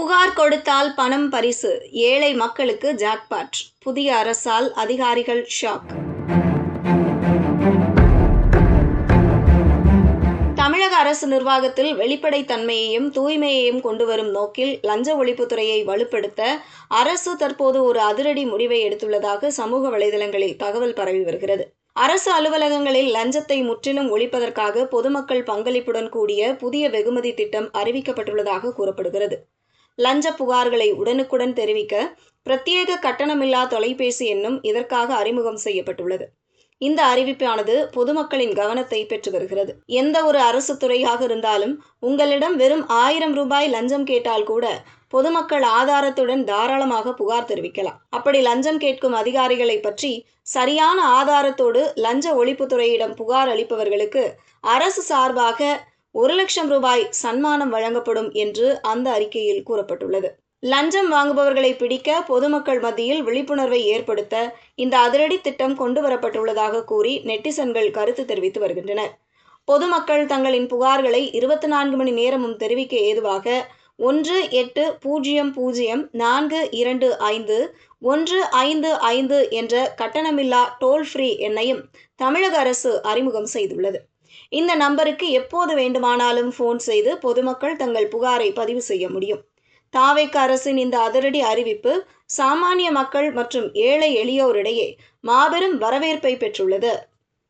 புகார் கொடுத்தால் பணம் பரிசு, ஏழை மக்களுக்கு ஜாக்பாட். புதிய அரசால் அதிகாரிகள் ஷாக். தமிழக அரசு நிர்வாகத்தில் வெளிப்படைத்தன்மையையும் தூய்மையையும் கொண்டுவரும் நோக்கில் லஞ்ச ஒழிப்புத்துறையை வலுப்படுத்த அரசு தற்போது ஒரு அதிரடி முடிவை எடுத்துள்ளதாக சமூக வலைதளங்களில் தகவல் பரவி வருகிறது. அரசு அலுவலகங்களில் லஞ்சத்தை முற்றிலும் ஒழிப்பதற்காக பொதுமக்கள் பங்களிப்புடன் கூடிய புதிய வெகுமதி திட்டம் அறிவிக்கப்பட்டுள்ளதாக கூறப்படுகிறது. லஞ்ச புகார்களை உடனுக்குடன் தெரிவிக்க பிரத்யேக கட்டணமில்லா தொலைபேசி எண்ணும் இதற்காக அறிமுகம் செய்யப்பட்டுள்ளது. இந்த அறிவிப்பானது பொதுமக்களின் கவனத்தை பெற்று வருகிறது. எந்த ஒரு அரசு துறையாக இருந்தாலும் உங்களிடம் வெறும் 1000 ரூபாய் லஞ்சம் கேட்டால் கூட பொதுமக்கள் ஆதாரத்துடன் தாராளமாக புகார் தெரிவிக்கலாம். அப்படி லஞ்சம் கேட்கும் அதிகாரிகளை பற்றி சரியான ஆதாரத்தோடு லஞ்ச ஒழிப்புத்துறையிடம் புகார் அளிப்பவர்களுக்கு அரசு சார்பாக 1,00,000 ரூபாய் சன்மானம் வழங்கப்படும் என்று அந்த அறிக்கையில் கூறப்பட்டுள்ளது. லஞ்சம் வாங்குபவர்களை பிடிக்க பொதுமக்கள் மத்தியில் விழிப்புணர்வை ஏற்படுத்த இந்த அதிரடி திட்டம் கொண்டு வரப்பட்டுள்ளதாக கூறி நெட்டிசன்கள் கருத்து தெரிவித்து வருகின்றனர். பொதுமக்கள் தங்களின் புகார்களை 24 மணி நேரமும் தெரிவிக்க ஏதுவாக 1800-425-155 என்ற கட்டணமில்லா டோல் ஃப்ரீ எண்ணையும் தமிழக அரசு அறிமுகம் செய்துள்ளது. இந்த நம்பருக்கு எப்போது வேண்டுமானாலும் போன் செய்து பொதுமக்கள் தங்கள் புகாரை பதிவு செய்ய முடியும். தாவேக அரசின் இந்த அதிரடி அறிவிப்பு சாமானிய மக்கள் மற்றும் ஏழை எளியோரிடையே மாபெரும் வரவேற்பை பெற்றுள்ளது.